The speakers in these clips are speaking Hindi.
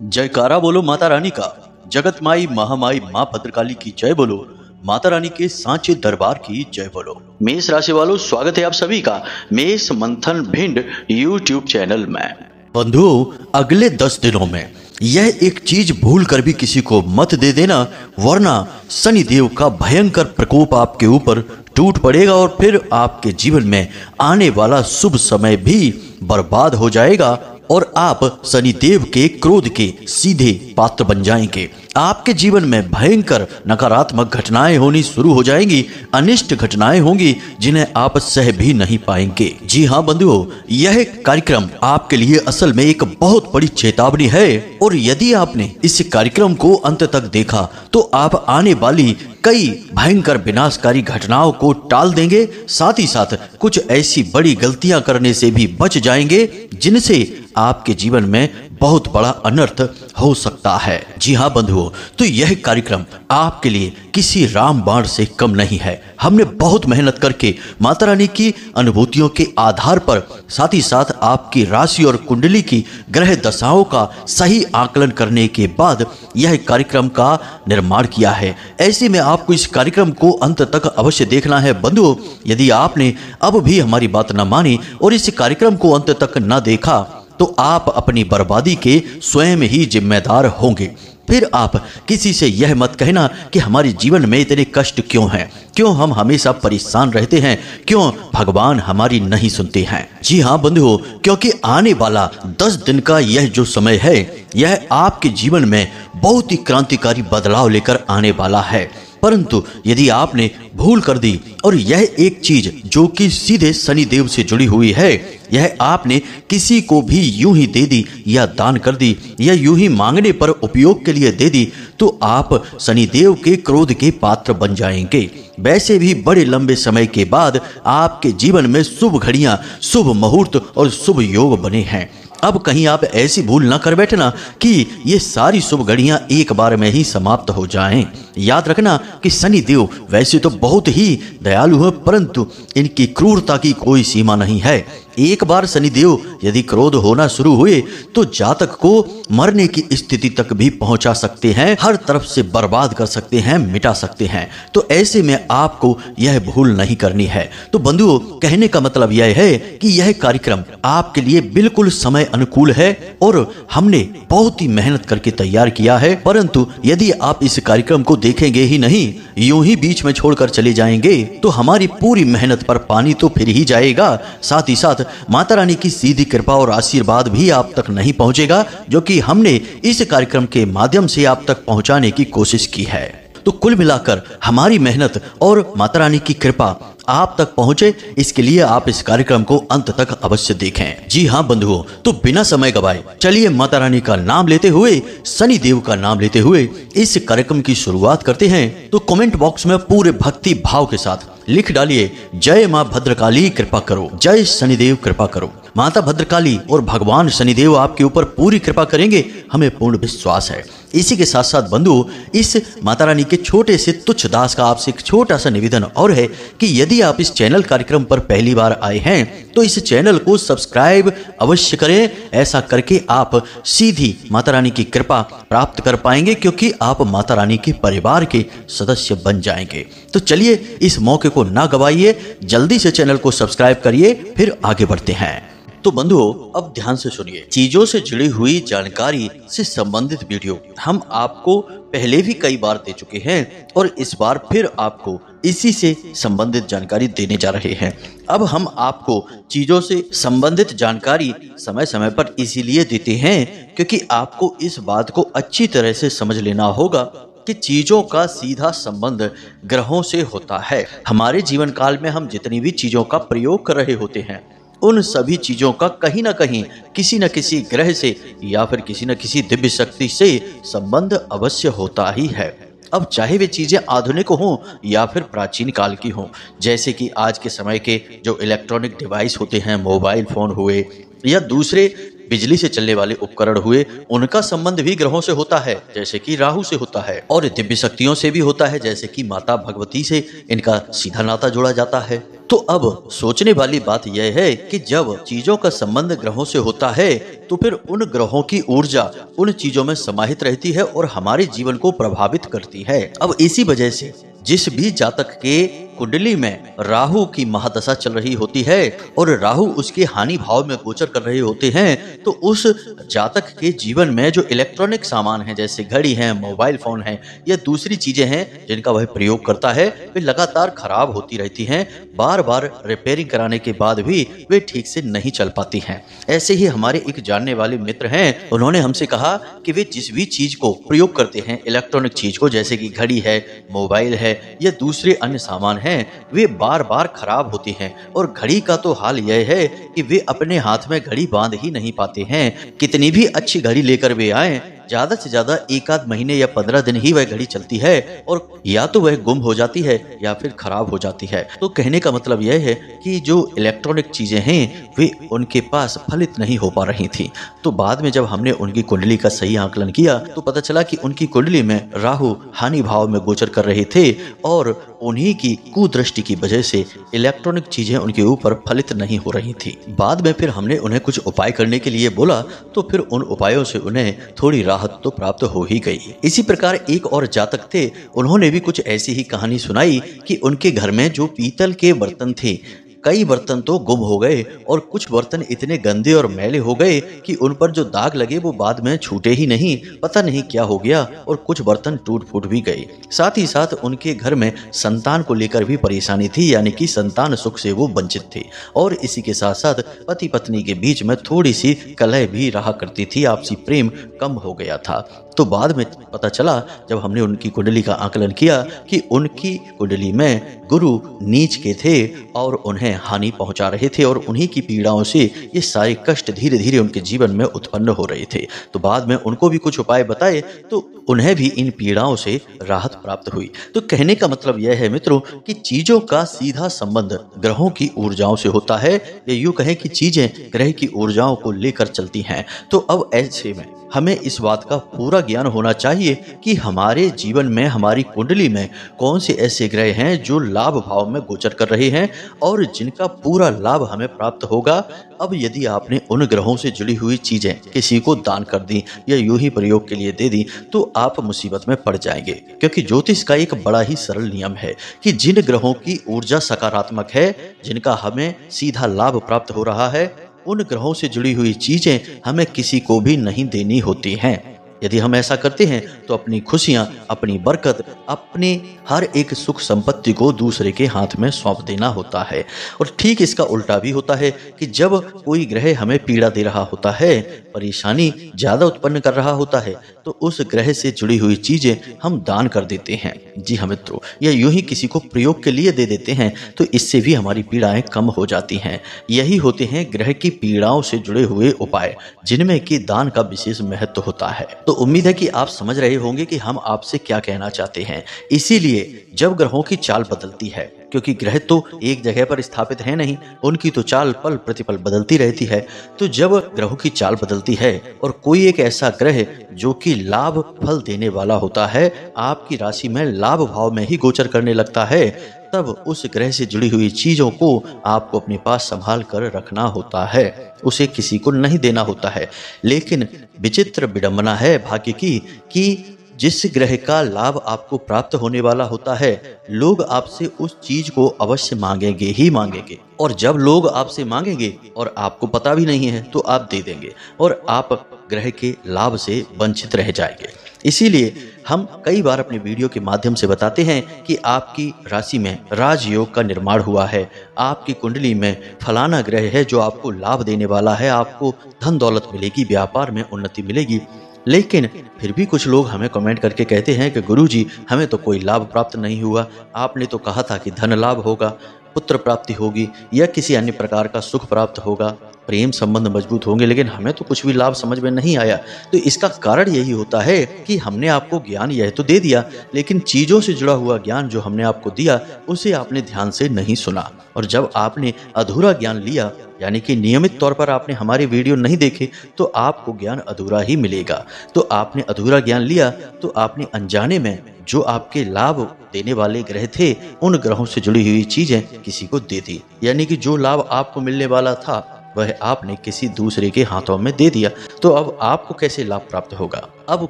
जयकारा बोलो माता रानी का। जगत माई महामाई माँ भद्रकाली की जय बोलो। माता रानी के सांचे दरबार की जय बोलो। मेष राशि वालों, स्वागत है आप सभी का मेष मंथन भिंड यूट्यूब चैनल में। बंधुओं, अगले 10 दिनों में यह एक चीज भूल कर भी किसी को मत दे देना, वरना शनिदेव का भयंकर प्रकोप आपके ऊपर टूट पड़ेगा और फिर आपके जीवन में आने वाला शुभ समय भी बर्बाद हो जाएगा और आप शनिदेव के क्रोध के सीधे पात्र बन जाएंगे। आपके जीवन में भयंकर नकारात्मक घटनाएं होनी शुरू हो जाएंगी, अनिष्ट घटनाएं होंगी जिन्हें आप सह भी नहीं पाएंगे। जी हाँ बंधुओं, यह कार्यक्रम आपके लिए असल में एक बहुत बड़ी चेतावनी है और यदि आपने इस कार्यक्रम को अंत तक देखा तो आप आने वाली कई भयंकर विनाशकारी घटनाओं को टाल देंगे, साथ ही साथ कुछ ऐसी बड़ी गलतियां करने से भी बच जाएंगे जिनसे आपके जीवन में बहुत बड़ा अनर्थ हो सकता है। जी हाँ बंधुओं, तो यह कार्यक्रम आपके लिए किसी रामबाण से कम नहीं है। हमने बहुत मेहनत करके माता रानी की अनुभूतियों के आधार पर साथ ही साथ आपकी राशि और कुंडली की ग्रह दशाओं का सही आकलन करने के बाद यह कार्यक्रम का निर्माण किया है। ऐसे में आपको इस कार्यक्रम को अंत तक अवश्य देखना है बंधुओं। यदि आपने अब भी हमारी बात न मानी और इस कार्यक्रम को अंत तक न देखा तो आप अपनी बर्बादी के स्वयं ही जिम्मेदार होंगे। फिर आप किसी से यह मत कहना कि हमारे जीवन में इतने कष्ट क्यों हैं, क्यों हम हमेशा परेशान रहते हैं, क्यों भगवान हमारी नहीं सुनते हैं। जी हाँ बंधुओं, क्योंकि आने वाला 10 दिन का यह जो समय है यह आपके जीवन में बहुत ही क्रांतिकारी बदलाव लेकर आने वाला है। परंतु यदि आपने भूल कर दी और यह एक चीज जो कि सीधे शनिदेव से जुड़ी हुई है, यह आपने किसी को भी यूं ही दे दी या दान कर दी या यूं ही मांगने पर उपयोग के लिए दे दी, तो आप शनिदेव के क्रोध के पात्र बन जाएंगे। वैसे भी बड़े लंबे समय के बाद आपके जीवन में शुभ घड़ियां, शुभ मुहूर्त और शुभ योग बने हैं। अब कहीं आप ऐसी भूल ना कर बैठना कि ये सारी शुभ घड़ियां एक बार में ही समाप्त हो जाएं। याद रखना कि शनिदेव वैसे तो बहुत ही दयालु है, परंतु इनकी क्रूरता की कोई सीमा नहीं है। एक बार शनिदेव यदि क्रोध होना शुरू हुए तो जातक को मरने की स्थिति तक भी पहुंचा सकते हैं, हर तरफ से बर्बाद कर सकते हैं, मिटा सकते हैं। तो ऐसे में आपको यह भूल नहीं करनी है। तो बंधुओं, कहने का मतलब यह है कि यह कार्यक्रम आपके लिए बिल्कुल समय अनुकूल है और हमने बहुत ही मेहनत करके तैयार किया है। परंतु यदि आप इस कार्यक्रम को देखेंगे ही नहीं, यूं ही बीच में छोड़कर चले जाएंगे, तो हमारी पूरी मेहनत पर पानी तो फिर ही जाएगा। साथ ही साथ माता रानी की सीधी कृपा और आशीर्वाद भी आप तक नहीं पहुंचेगा, जो कि हमने इस कार्यक्रम के माध्यम से आप तक पहुंचाने की कोशिश की है। तो कुल मिलाकर हमारी मेहनत और माता रानी की कृपा आप तक पहुंचे, इसके लिए आप इस कार्यक्रम को अंत तक अवश्य देखें। जी हाँ बंधुओं, तो बिना समय गवाए चलिए माता रानी का नाम लेते हुए, शनि देव का नाम लेते हुए इस कार्यक्रम की शुरुआत करते हैं। तो कमेंट बॉक्स में पूरे भक्ति भाव के साथ लिख डालिए, जय माँ भद्रकाली कृपा करो, जय शनिदेव कृपा करो। माता भद्रकाली और भगवान शनिदेव आपके ऊपर पूरी कृपा करेंगे, हमें पूर्ण विश्वास है। इसी के साथ साथ बंधु, इस माता रानी के छोटे से तुच्छ दास का आपसे एक छोटा सा निवेदन और है कि यदि आप इस चैनल कार्यक्रम पर पहली बार आए हैं तो इस चैनल को सब्सक्राइब अवश्य करें। ऐसा करके आप सीधी माता रानी की कृपा प्राप्त कर पाएंगे, क्योंकि आप माता रानी के परिवार के सदस्य बन जाएंगे। तो चलिए इस मौके को ना गवाइए, जल्दी से चैनल को सब्सक्राइब करिए, फिर आगे बढ़ते हैं। तो बंधुओं, अब ध्यान से सुनिए। चीजों से जुड़ी हुई जानकारी से संबंधित वीडियो हम आपको पहले भी कई बार दे चुके हैं और इस बार फिर आपको इसी से संबंधित जानकारी देने जा रहे हैं। अब हम आपको चीजों से संबंधित जानकारी समय समय पर इसीलिए देते हैं क्योंकि आपको इस बात को अच्छी तरह से समझ लेना होगा कि चीजों का सीधा संबंध ग्रहों से होता है। हमारे जीवन काल में हम जितनी भी चीजों का प्रयोग कर रहे होते हैं, उन सभी चीजों का कहीं ना कहीं किसी न किसी ग्रह से या फिर किसी न किसी दिव्य शक्ति से संबंध अवश्य होता ही है। अब चाहे वे चीजें आधुनिक हों या फिर प्राचीन काल की हों, जैसे कि आज के समय के जो इलेक्ट्रॉनिक डिवाइस होते हैं, मोबाइल फोन हुए या दूसरे बिजली से चलने वाले उपकरण हुए, उनका संबंध भी ग्रहों से होता है, जैसे कि राहु से होता है, और दिव्य शक्तियों से भी होता है, जैसे कि माता भगवती से इनका सीधा नाता जोड़ा जाता है। तो अब सोचने वाली बात यह है कि जब चीजों का संबंध ग्रहों से होता है तो फिर उन ग्रहों की ऊर्जा उन चीजों में समाहित रहती है और हमारे जीवन को प्रभावित करती है। अब इसी वजह से जिस भी जातक के कुंडली में राहु की महादशा चल रही होती है और राहु उसके हानि भाव में गोचर कर रहे होते हैं, तो उस जातक के जीवन में जो इलेक्ट्रॉनिक सामान है, जैसे घड़ी है, मोबाइल फोन है या दूसरी चीजें हैं जिनका वह प्रयोग करता है, वे लगातार खराब होती रहती हैं। बार बार रिपेयरिंग कराने के बाद भी वे ठीक से नहीं चल पाती हैं। ऐसे ही हमारे एक जानने वाले मित्र हैं, उन्होंने हमसे कहा कि वे जिस भी चीज को प्रयोग करते हैं, इलेक्ट्रॉनिक चीज को, जैसे कि घड़ी है, मोबाइल है या दूसरे अन्य सामान हैं, वे बार बार खराब होती हैं। और घड़ी का तो हाल यह है कि वे अपने हाथ में घड़ी बांध ही नहीं पाते हैं। कितनी भी अच्छी घड़ी लेकर वे आए, ज्यादा से ज्यादा एक आध महीने या 15 दिन ही वह घड़ी चलती है और या तो वह गुम हो जाती है या फिर खराब हो जाती है। तो कहने का मतलब यह है कि जो इलेक्ट्रॉनिक चीजें हैं वे उनके पास फलित नहीं हो पा रही थी। तो बाद में जब हमने उनकी कुंडली का सही आकलन किया तो पता चला कि उनकी कुंडली में राहु हानि भाव में गोचर कर रहे थे और उन्हीं की कुदृष्टि की वजह से इलेक्ट्रॉनिक चीजें उनके ऊपर फलित नहीं हो रही थी। बाद में फिर हमने उन्हें कुछ उपाय करने के लिए बोला तो फिर उन उपायों से उन्हें थोड़ी राहत तो प्राप्त हो ही गई। इसी प्रकार एक और जातक थे, उन्होंने भी कुछ ऐसी ही कहानी सुनाई कि उनके घर में जो पीतल के बर्तन थे, कई बर्तन तो गुम हो गए और कुछ बर्तन इतने गंदे और मैले हो गए कि उन पर जो दाग लगे वो बाद में छूटे ही नहीं। पता नहीं क्या हो गया और कुछ बर्तन टूट फूट भी गए। साथ ही साथ उनके घर में संतान को लेकर भी परेशानी थी, यानी कि संतान सुख से वो वंचित थे। और इसी के साथ साथ पति पत्नी के बीच में थोड़ी सी कलह भी रहा करती थी, आपसी प्रेम कम हो गया था। तो बाद में पता चला जब हमने उनकी कुंडली का आकलन किया कि उनकी कुंडली में गुरु नीच के थे और उन्हें हानि पहुंचा रहे थे और उन्हीं की पीड़ाओं से ये सारे कष्ट धीरे धीरे उनके जीवन में उत्पन्न हो रहे थे। तो बाद में उनको भी कुछ उपाय बताए तो उन्हें भी इन पीड़ाओं से राहत प्राप्त हुई। तो कहने का मतलब यह है मित्रों कि चीजों का सीधा संबंध ग्रहों की ऊर्जाओं से होता है, या यूं कहें कि चीजें ग्रह की ऊर्जाओं को लेकर चलती हैं। तो अब ऐसे में हमें इस बात का पूरा ज्ञान होना चाहिए कि हमारे जीवन में, हमारी कुंडली में कौन से ऐसे ग्रह हैं जो लाभ भाव में गोचर कर रहे हैं और जिनका पूरा लाभ हमें प्राप्त होगा। अब यदि आपने उन ग्रहों से जुड़ी हुई चीजें किसी को दान कर दी या यूं ही प्रयोग के लिए दे दी तो आप मुसीबत में पड़ जाएंगे, क्योंकि ज्योतिष का एक बड़ा ही सरल नियम है कि जिन ग्रहों की ऊर्जा सकारात्मक है, जिनका हमें सीधा लाभ प्राप्त हो रहा है, उन ग्रहों से जुड़ी हुई चीजें हमें किसी को भी नहीं देनी होती हैं। यदि हम ऐसा करते हैं तो अपनी खुशियां, अपनी बरकत, अपनी हर एक सुख संपत्ति को दूसरे के हाथ में सौंप देना होता है। और ठीक इसका उल्टा भी होता है कि जब कोई ग्रह हमें पीड़ा दे रहा होता है, परेशानी ज्यादा उत्पन्न कर रहा होता है, तो उस ग्रह से जुड़ी हुई चीजें हम दान कर देते हैं। जी हाँ मित्रों, या यूं ही किसी को प्रयोग के लिए दे देते हैं तो इससे भी हमारी पीड़ाएं कम हो जाती हैं। यही होते हैं ग्रह की पीड़ाओं से जुड़े हुए उपाय, जिनमें कि दान का विशेष महत्व होता है। तो उम्मीद है कि आप समझ रहे होंगे कि हम आपसे क्या कहना चाहते हैं। इसीलिए जब ग्रहों की चाल बदलती है, क्योंकि ग्रह तो एक जगह पर स्थापित है नहीं, उनकी तो चाल पल प्रतिपल बदलती रहती है। तो जब ग्रहों की चाल बदलती है और कोई एक ऐसा ग्रह जो कि लाभ फल देने वाला होता है आपकी राशि में लाभ भाव में ही गोचर करने लगता है, तब उस ग्रह से जुड़ी हुई चीजों को आपको अपने पास संभाल कर रखना होता है, उसे किसी को नहीं देना होता है। लेकिन विचित्र विडंबना है भाग्य की कि जिस ग्रह का लाभ आपको प्राप्त होने वाला होता है, लोग आपसे उस चीज को अवश्य मांगेंगे ही मांगेंगे। और जब लोग आपसे मांगेंगे और आपको पता भी नहीं है तो आप दे देंगे और आप ग्रह के लाभ से वंचित रह जाएंगे। इसीलिए हम कई बार अपने वीडियो के माध्यम से बताते हैं कि आपकी राशि में राजयोग का निर्माण हुआ है, आपकी कुंडली में फलाना ग्रह है जो आपको लाभ देने वाला है, आपको धन दौलत मिलेगी, व्यापार में उन्नति मिलेगी। लेकिन फिर भी कुछ लोग हमें कमेंट करके कहते हैं कि गुरुजी हमें तो कोई लाभ प्राप्त नहीं हुआ, आपने तो कहा था कि धन लाभ होगा, पुत्र प्राप्ति होगी या किसी अन्य प्रकार का सुख प्राप्त होगा, प्रेम संबंध मजबूत होंगे, लेकिन हमें तो कुछ भी लाभ समझ में नहीं आया। तो इसका कारण यही होता है कि हमने आपको ज्ञान यह तो दे दिया, लेकिन चीज़ों से जुड़ा हुआ ज्ञान जो हमने आपको दिया उसे आपने ध्यान से नहीं सुना। और जब आपने अधूरा ज्ञान लिया, यानी कि नियमित तौर पर आपने हमारे वीडियो नहीं देखे, तो आपको ज्ञान अधूरा ही मिलेगा। तो आपने अधूरा ज्ञान लिया तो आपने अनजाने में जो आपके लाभ देने वाले ग्रह थे, उन ग्रहों से जुड़ी हुई चीजें किसी को दे दी, यानी कि जो लाभ आपको मिलने वाला था वह आपने किसी दूसरे के हाथों में दे दिया। तो अब आपको कैसे लाभ प्राप्त होगा? अब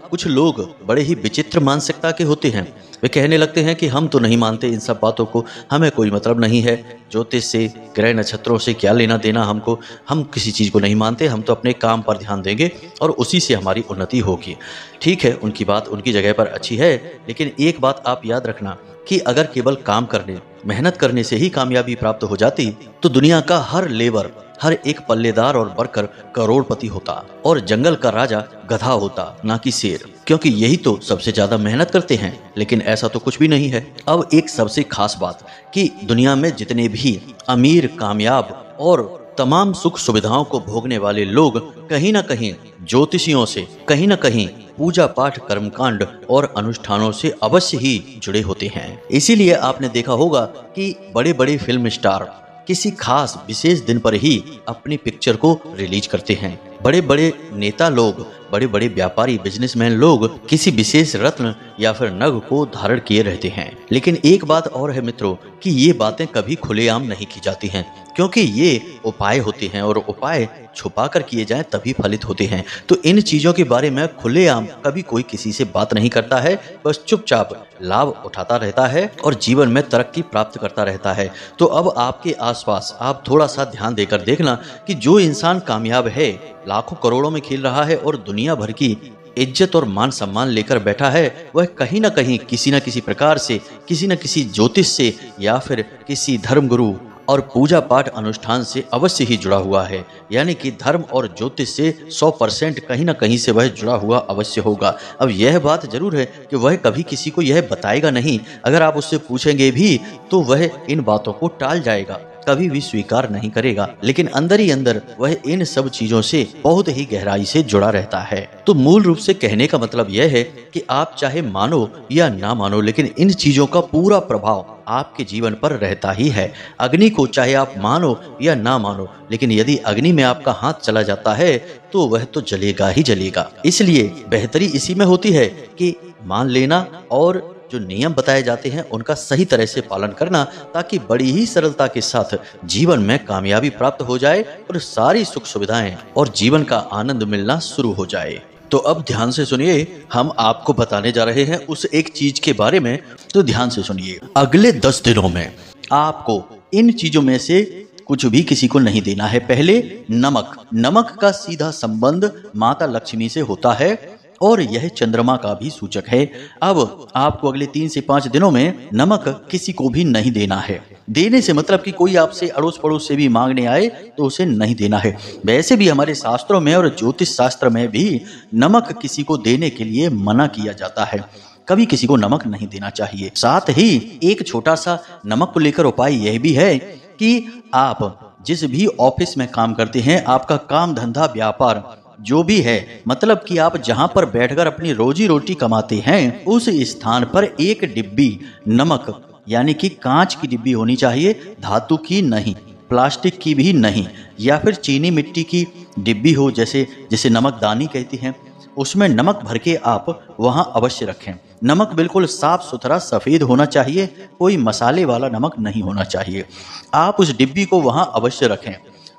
कुछ लोग बड़े ही विचित्र मानसिकता के होते हैं। वे कहने लगते हैं कि हम तो नहीं मानते इन सब बातों को, हमें कोई मतलब नहीं है, ज्योतिष से, ग्रह नक्षत्रों से क्या लेना देना हमको, हम किसी चीज़ को नहीं मानते, हम तो अपने काम पर ध्यान देंगे और उसी से हमारी उन्नति होगी। ठीक है, उनकी बात उनकी जगह पर अच्छी है, लेकिन एक बात आप याद रखना कि अगर केवल काम करने, मेहनत करने से ही कामयाबी प्राप्त हो जाती तो दुनिया का हर लेबर, हर एक पल्लेदार और वर्कर करोड़पति होता और जंगल का राजा गधा होता, ना कि शेर, क्योंकि यही तो सबसे ज्यादा मेहनत करते हैं। लेकिन ऐसा तो कुछ भी नहीं है। अब एक सबसे खास बात कि दुनिया में जितने भी अमीर, कामयाब और तमाम सुख सुविधाओं को भोगने वाले लोग कहीं ना कहीं ज्योतिषियों से, कहीं ना कहीं पूजा पाठ, कर्मकांड और अनुष्ठानों से अवश्य ही जुड़े होते हैं। इसीलिए आपने देखा होगा कि बड़े बड़े फिल्म स्टार किसी खास विशेष दिन पर ही अपनी पिक्चर को रिलीज करते हैं। बड़े बड़े नेता लोग, बड़े बड़े व्यापारी, बिजनेसमैन लोग किसी विशेष रत्न या फिर नग को धारण किए रहते हैं। लेकिन एक बात और है मित्रों कि ये बातें कभी खुलेआम नहीं की जाती हैं, क्योंकि ये उपाय होते हैं और उपाय छुपा कर किए जाएं तभी फलित होते हैं। तो इन चीजों के बारे में खुलेआम कभी कोई किसी से बात नहीं करता है, बस चुपचाप लाभ उठाता रहता है और जीवन में तरक्की प्राप्त करता रहता है। तो अब आपके आसपास आप थोड़ा सा ध्यान देकर देखना कि जो इंसान कामयाब है, लाखों करोड़ों में खेल रहा है और दुनिया भर की इज्जत और मान सम्मान लेकर बैठा है, वह कहीं ना कहीं किसी न किसी प्रकार से, किसी न किसी ज्योतिष से या फिर किसी धर्मगुरु और पूजा पाठ अनुष्ठान से अवश्य ही जुड़ा हुआ है। यानी कि धर्म और ज्योतिष से 100% कहीं ना कहीं से वह जुड़ा हुआ अवश्य होगा। अब यह बात जरूर है कि वह कभी किसी को यह बताएगा नहीं, अगर आप उससे पूछेंगे भी तो वह इन बातों को टाल जाएगा, कभी भी स्वीकार नहीं करेगा, लेकिन अंदर ही अंदर वह इन सब चीजों से बहुत ही गहराई से जुड़ा रहता है। तो मूल रूप से कहने का मतलब यह है कि आप चाहे मानो या ना मानो, लेकिन इन चीजों का पूरा प्रभाव आपके जीवन पर रहता ही है। अग्नि को चाहे आप मानो या ना मानो, लेकिन यदि अग्नि में आपका हाथ चला जाता है तो वह तो जलेगा ही जलेगा। इसलिए बेहतरी इसी में होती है कि मान लेना और जो नियम बताए जाते हैं उनका सही तरह से पालन करना, ताकि बड़ी ही सरलता के साथ जीवन में कामयाबी प्राप्त हो जाए और सारी सुख सुविधाएं और जीवन का आनंद मिलना शुरू हो जाए। तो अब ध्यान से सुनिए, हम आपको बताने जा रहे हैं उस एक चीज के बारे में, तो ध्यान से सुनिए। अगले 10 दिनों में आपको इन चीजों में से कुछ भी किसी को नहीं देना है। पहले नमक का सीधा संबंध माता लक्ष्मी से होता है और यह चंद्रमा का भी सूचक है। अब आपको अगले 3 से 5 दिनों में नमक किसी को भी नहीं देना है। देने से मतलब कि कोई आपसे अड़ोस पड़ोस से भी मांगने आए तो उसे नहीं देना है। वैसे भी हमारे शास्त्रों में और ज्योतिष शास्त्र में भी नमक किसी को देने के लिए मना किया जाता है, कभी किसी को नमक नहीं देना चाहिए। साथ ही एक छोटा सा नमक को लेकर उपाय यह भी है कि आप जिस भी ऑफिस में काम करते हैं, आपका काम धंधा व्यापार जो भी है, मतलब कि आप जहां पर बैठकर अपनी रोजी रोटी कमाते हैं, उस स्थान पर एक डिब्बी नमक, यानी कि कांच की डिब्बी होनी चाहिए, धातु की नहीं, प्लास्टिक की भी नहीं, या फिर चीनी मिट्टी की डिब्बी हो, जैसे नमकदानी कहती हैं, उसमें नमक भर के आप वहां अवश्य रखें। नमक बिल्कुल साफ सुथरा सफेद होना चाहिए, कोई मसाले वाला नमक नहीं होना चाहिए। आप उस डिब्बी को वहां अवश्य रखें।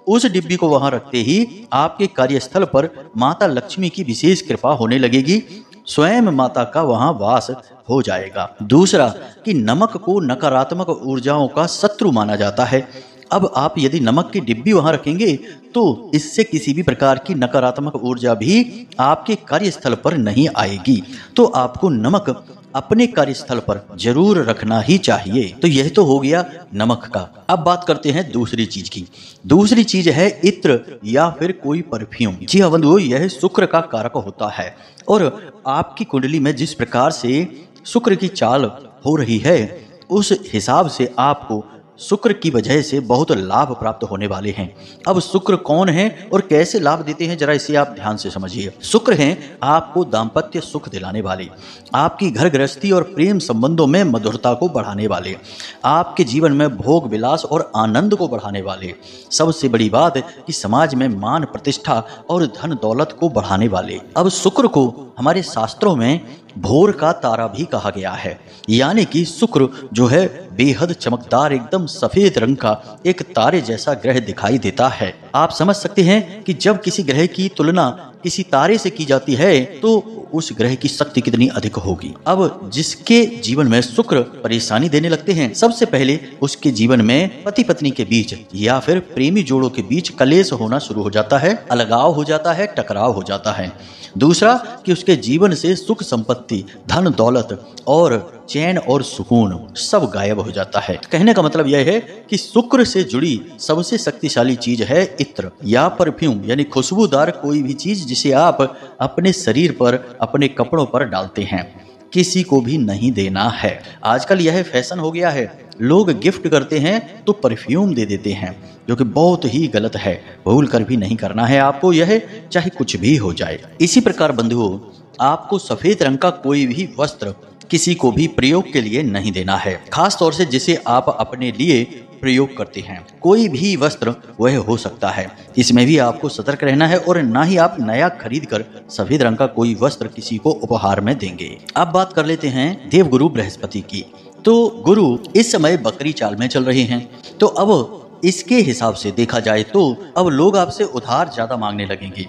उस डिब्बी को वहां रखते ही आपके कार्यस्थल पर माता लक्ष्मी की विशेष कृपा होने लगेगी, स्वयं माता का वहां वास हो जाएगा। दूसरा कि नमक को नकारात्मक ऊर्जाओं का शत्रु माना जाता है। अब आप यदि नमक की डिब्बी वहां रखेंगे तो इससे किसी भी प्रकार की नकारात्मक ऊर्जा भी आपके कार्यस्थल पर नहीं आएगी। तो आपको नमक अपने कार्यस्थल पर जरूर रखना ही चाहिए। तो यह तो हो गया नमक का। अब बात करते हैं दूसरी चीज की। दूसरी चीज है इत्र या फिर कोई परफ्यूम। जी हाँ बंधुओं, यह शुक्र का कारक होता है और आपकी कुंडली में जिस प्रकार से शुक्र की चाल हो रही है, उस हिसाब से आपको शुक्र की वजह से बहुत लाभ प्राप्त होने वाले हैं। अब शुक्र कौन है और कैसे लाभ देते हैं, जरा इसे आप ध्यान से समझिए। शुक्र हैं आपको दाम्पत्य सुख दिलाने वाले, आपकी घर गृहस्थी और प्रेम संबंधों में मधुरता को बढ़ाने वाले, आपके जीवन में भोग विलास और आनंद को बढ़ाने वाले, सबसे बड़ी बात कि समाज में मान प्रतिष्ठा और धन दौलत को बढ़ाने वाले। अब शुक्र को हमारे शास्त्रों में भोर का तारा भी कहा गया है, यानी कि शुक्र जो है बेहद चमकदार एकदम सफेद रंग का एक तारे जैसा ग्रह दिखाई देता है। आप समझ सकते हैं कि जब किसी ग्रह की तुलना किसी तारे से की जाती है तो उस ग्रह की शक्ति कितनी अधिक होगी। अब जिसके जीवन में शुक्र परेशानी देने लगते हैं, सबसे पहले उसके जीवन में पति पत्नी के बीच या फिर प्रेमी जोड़ों के बीच कलेश होना शुरू हो जाता है, अलगाव हो जाता है, टकराव हो जाता है। दूसरा कि उसके जीवन से सुख संपत्ति, धन दौलत और चैन और सुकून सब गायब हो जाता है। कहने का मतलब यह है कि शुक्र से जुड़ी सबसे शक्तिशाली चीज है इत्र या परफ्यूम, यानी खुशबूदार कोई भी चीज जिसे आप अपने शरीर पर, अपने कपड़ों पर डालते हैं, किसी को भी नहीं देना है। आजकल यह फैशन हो गया है, लोग गिफ्ट करते हैं तो परफ्यूम दे देते हैं, जो कि बहुत ही गलत है। भूल कर भी नहीं करना है आपको यह, चाहे कुछ भी हो जाए। इसी प्रकार बंधुओं, आपको सफेद रंग का कोई भी वस्त्र किसी को भी प्रयोग के लिए नहीं देना है, खास तौर से जिसे आप अपने लिए प्रयोग करते हैं। कोई भी वस्त्र वह हो सकता है, इसमें भी आपको सतर्क रहना है और ना ही आप नया खरीद कर सफेद रंग का कोई वस्त्र किसी को उपहार में देंगे। अब बात कर लेते हैं देवगुरु बृहस्पति की। तो गुरु इस समय बकरी चाल में चल रहे हैं, तो अब इसके हिसाब से देखा जाए तो अब लोग आपसे उधार ज्यादा मांगने लगेंगे।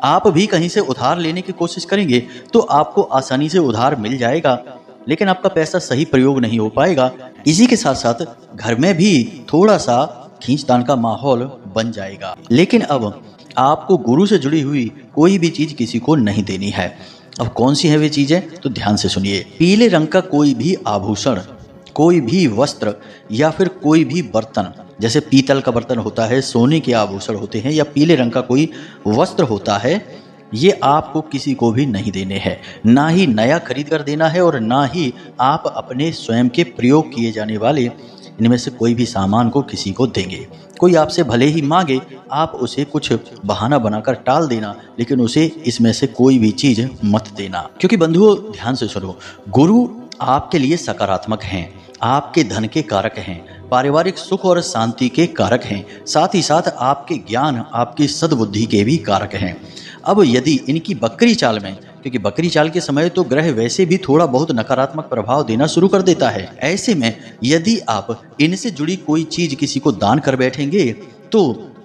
आप भी कहीं से उधार लेने की कोशिश करेंगे तो आपको आसानी से उधार मिल जाएगा, लेकिन आपका पैसा सही प्रयोग नहीं हो पाएगा। इसी के साथ साथ घर में भी थोड़ा सा खींचतान का माहौल बन जाएगा। लेकिन अब आपको गुरु से जुड़ी हुई कोई भी चीज किसी को नहीं देनी है। अब कौन सी है वे चीजें, तो ध्यान से सुनिए। पीले रंग का कोई भी आभूषण, कोई भी वस्त्र या फिर कोई भी बर्तन, जैसे पीतल का बर्तन होता है, सोने के आभूषण होते हैं या पीले रंग का कोई वस्त्र होता है, ये आपको किसी को भी नहीं देने हैं। ना ही नया खरीद कर देना है और ना ही आप अपने स्वयं के प्रयोग किए जाने वाले इनमें से कोई भी सामान को किसी को देंगे। कोई आपसे भले ही मांगे, आप उसे कुछ बहाना बनाकर टाल देना, लेकिन उसे इसमें से कोई भी चीज मत देना। क्योंकि बंधुओं ध्यान से सुनो, गुरु आपके लिए सकारात्मक हैं, आपके धन के कारक हैं, पारिवारिक सुख और शांति के कारक हैं, साथ ही साथ आपके ज्ञान, आपकी सद्बुद्धि के भी कारक हैं। अब यदि इनकी बकरी चाल में, क्योंकि बकरी चाल के समय तो ग्रह वैसे भी थोड़ा बहुत नकारात्मक प्रभाव देना शुरू कर देता है, ऐसे में यदि आप इनसे जुड़ी कोई चीज किसी को दान कर बैठेंगे तो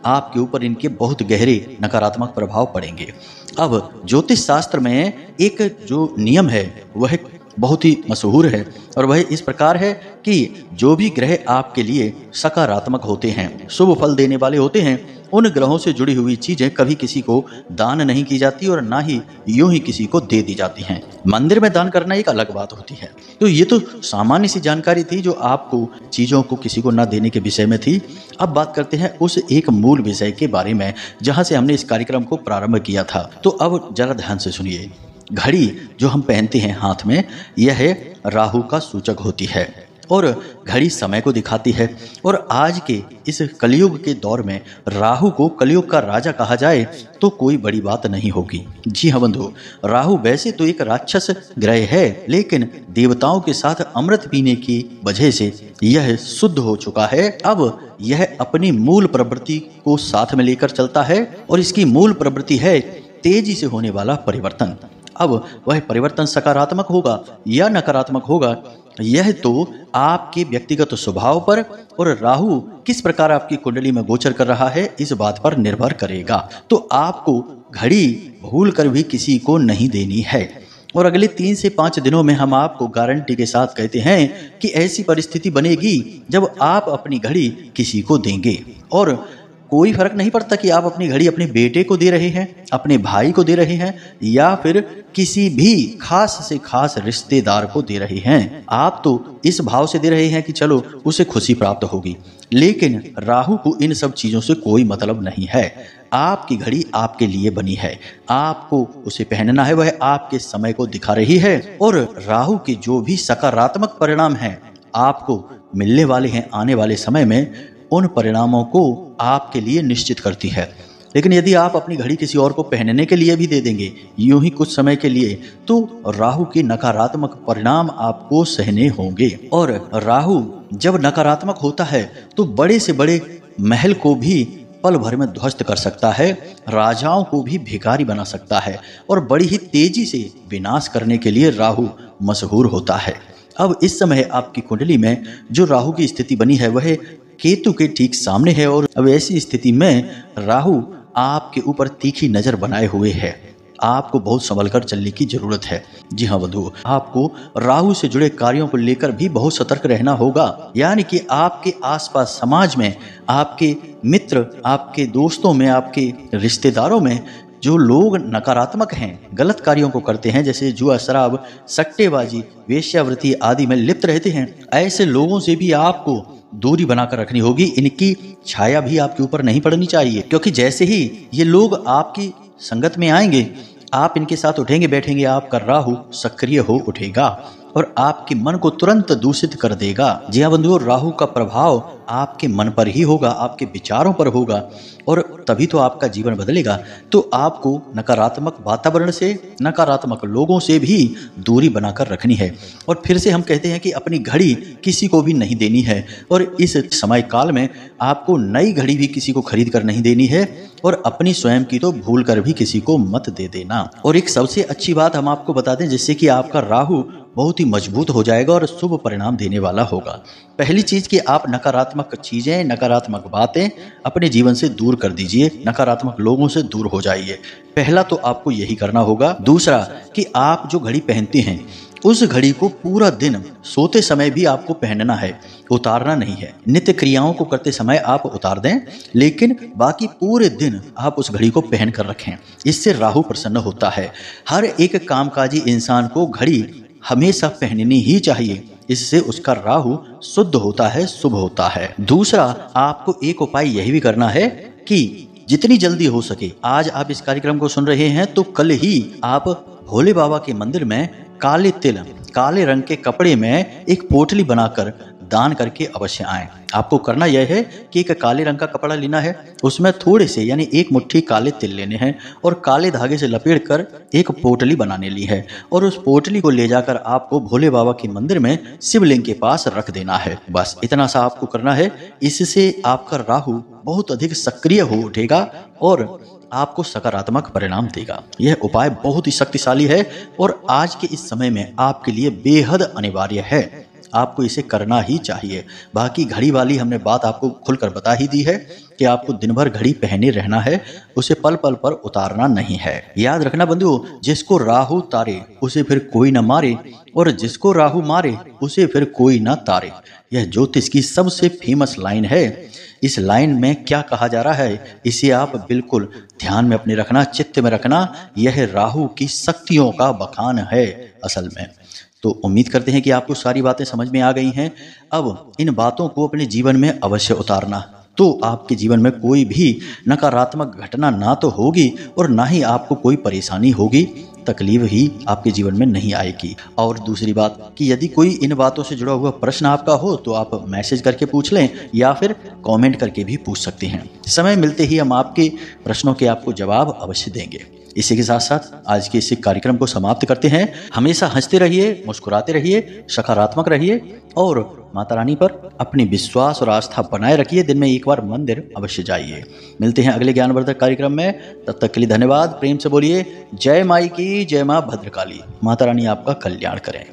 आपके ऊपर इनके बहुत गहरे नकारात्मक प्रभाव पड़ेंगे। अब ज्योतिष शास्त्र में एक जो नियम है वह बहुत ही मशहूर है और वह इस प्रकार है कि जो भी ग्रह आपके लिए सकारात्मक होते हैं, शुभ फल देने वाले होते हैं, उन ग्रहों से जुड़ी हुई चीजें कभी किसी को दान नहीं की जाती और ना ही यूं ही किसी को दे दी जाती हैं। मंदिर में दान करना एक अलग बात होती है। तो ये तो सामान्य सी जानकारी थी जो आपको चीजों को किसी को ना देने के विषय में थी। अब बात करते हैं उस एक मूल विषय के बारे में जहां से हमने इस कार्यक्रम को प्रारंभ किया था। तो अब जरा ध्यान से सुनिए। घड़ी जो हम पहनते हैं हाथ में, यह राहु का सूचक होती है और घड़ी समय को दिखाती है। और आज के इस कलयुग के दौर में राहु को कलयुग का राजा कहा जाए तो कोई बड़ी बात नहीं होगी। जी हाँ बंधु, राहु वैसे तो एक राक्षस ग्रह है, लेकिन देवताओं के साथ अमृत पीने की वजह से यह शुद्ध हो चुका है। अब यह अपनी मूल प्रवृत्ति को साथ में लेकर चलता है और इसकी मूल प्रवृत्ति है तेजी से होने वाला परिवर्तन। अब वह परिवर्तन सकारात्मक होगा या नकारात्मक होगा, यह तो आपके व्यक्तिगत स्वभाव पर और राहु किस प्रकार आपकी कुंडली में गोचर कर रहा है इस बात पर निर्भर करेगा। तो आपको घड़ी भूल कर भी किसी को नहीं देनी है। और अगले 3 से 5 दिनों में हम आपको गारंटी के साथ कहते हैं कि ऐसी परिस्थिति बनेगी जब आप अपनी घड़ी किसी को देंगे। और कोई फर्क नहीं पड़ता कि आप अपनी घड़ी अपने बेटे को दे रहे हैं, अपने भाई को दे रहे हैं या फिर किसी भी खास से खास रिश्तेदार को दे रहे हैं। आप तो इस भाव से दे रहे हैं कि चलो उसे खुशी प्राप्त होगी, लेकिन राहु को इन सब चीजों से कोई मतलब नहीं है। आपकी घड़ी आपके लिए बनी है, आपको उसे पहनना है, वह आपके समय को दिखा रही है। और राहु के जो भी सकारात्मक परिणाम हैं आपको मिलने वाले हैं आने वाले समय में, उन परिणामों को आपके लिए निश्चित करती है। लेकिन यदि आप अपनी घड़ी किसी और को पहनने के लिए भी दे देंगे यूं ही कुछ समय के लिए, तो राहु के नकारात्मक परिणाम आपको सहने होंगे। और राहु जब नकारात्मक होता है तो बड़े से बड़े महल को भी पल भर में ध्वस्त कर सकता है, राजाओं को भी भिखारी बना सकता है और बड़ी ही तेजी से विनाश करने के लिए राहु मशहूर होता है। अब इस समय आपकी कुंडली में जो राहु की स्थिति बनी है वह केतु के ठीक सामने है और अब ऐसी स्थिति में राहु आपके ऊपर तीखी नजर बनाए हुए है। आपको बहुत संभल कर चलने की जरूरत है। जी हाँ बंधु, आपको राहु से जुड़े कार्यों को लेकर भी बहुत सतर्क रहना होगा। यानी कि आपके आसपास समाज में, आपके मित्र, आपके दोस्तों में, आपके रिश्तेदारों में जो लोग नकारात्मक हैं, गलत कार्यों को करते हैं, जैसे जुआ, शराब, सट्टेबाजी, वेश्यावृत्ति आदि में लिप्त रहते हैं, ऐसे लोगों से भी आपको दूरी बनाकर रखनी होगी। इनकी छाया भी आपके ऊपर नहीं पड़नी चाहिए, क्योंकि जैसे ही ये लोग आपकी संगत में आएंगे, आप इनके साथ उठेंगे बैठेंगे, आपका राहु सक्रिय हो उठेगा और आपके मन को तुरंत दूषित कर देगा। जी हाँ बंधुओं, राहु का प्रभाव आपके मन पर ही होगा, आपके विचारों पर होगा और तभी तो आपका जीवन बदलेगा। तो आपको नकारात्मक वातावरण से, नकारात्मक लोगों से भी दूरी बनाकर रखनी है। और फिर से हम कहते हैं कि अपनी घड़ी किसी को भी नहीं देनी है और इस समय काल में आपको नई घड़ी भी किसी को खरीद कर नहीं देनी है और अपनी स्वयं की तो भूल कर भी किसी को मत दे देना। और एक सबसे अच्छी बात हम आपको बता दें, जिससे कि आपका राहु बहुत ही मजबूत हो जाएगा और शुभ परिणाम देने वाला होगा। पहली चीज कि आप नकारात्मक चीजें, नकारात्मक बातें अपने जीवन से दूर कर दीजिए, नकारात्मक लोगों से दूर हो जाइए। पहला तो आपको यही करना होगा। दूसरा कि आप जो घड़ी पहनते हैं उस घड़ी को पूरा दिन सोते समय भी आपको पहनना है, उतारना नहीं है। नित्य क्रियाओं को करते समय आप उतार दें, लेकिन बाकी पूरे दिन आप उस घड़ी को पहन कर रखें। इससे राहु प्रसन्न होता है। हर एक कामकाजी इंसान को घड़ी हमेशा पहननी ही चाहिए, इससे उसका राहु शुद्ध होता है, शुभ होता है। दूसरा, आपको एक उपाय यही भी करना है कि जितनी जल्दी हो सके, आज आप इस कार्यक्रम को सुन रहे हैं तो कल ही आप भोले बाबा के मंदिर में काले तिल, काले रंग के कपड़े में एक पोटली बनाकर दान करके अवश्य आएं। आपको करना यह है कि एक काले रंग का कपड़ा लेना है, उसमें थोड़े से यानी एक मुट्ठी काले तिल लेने हैं और काले धागे से लपेट कर एक पोटली बनाने ली है और उस पोटली को ले जाकर आपको भोले बाबा के मंदिर में शिवलिंग के पास रख देना है। बस इतना सा आपको करना है। इससे आपका राहु बहुत अधिक सक्रिय हो उठेगा और आपको सकारात्मक परिणाम देगा। यह उपाय बहुत ही शक्तिशाली है और आज के इस समय में आपके लिए बेहद अनिवार्य है। आपको इसे करना ही चाहिए। बाकी घड़ी वाली हमने बात आपको खुलकर बता ही दी है कि आपको दिन भर घड़ी पहने रहना है, उसे पल पल पर उतारना नहीं है। याद रखना बंधुओं, जिसको राहु तारे उसे फिर कोई न मारे और जिसको राहु मारे उसे फिर कोई न तारे। यह ज्योतिष की सबसे फेमस लाइन है। इस लाइन में क्या कहा जा रहा है, इसे आप बिल्कुल ध्यान में अपने रखना, चित्त में रखना। यह राहु की शक्तियों का बखान है असल में। तो उम्मीद करते हैं कि आपको सारी बातें समझ में आ गई हैं। अब इन बातों को अपने जीवन में अवश्य उतारना, तो आपके जीवन में कोई भी नकारात्मक घटना ना तो होगी और ना ही आपको कोई परेशानी होगी, तकलीफ ही आपके जीवन में नहीं आएगी। और दूसरी बात कि यदि कोई इन बातों से जुड़ा हुआ प्रश्न आपका हो तो आप मैसेज करके पूछ लें या फिर कमेंट करके भी पूछ सकते हैं। समय मिलते ही हम आपके प्रश्नों के आपको जवाब अवश्य देंगे। इसी के साथ साथ आज के इस कार्यक्रम को समाप्त करते हैं। हमेशा हंसते रहिए, मुस्कुराते रहिए, सकारात्मक रहिए और माता रानी पर अपनी विश्वास और आस्था बनाए रखिए। दिन में एक बार मंदिर अवश्य जाइए। मिलते हैं अगले ज्ञानवर्धक कार्यक्रम में, तब तक के लिए धन्यवाद। प्रेम से बोलिए जय माई की जय, माँ भद्रकाली। माता रानी आपका कल्याण करें।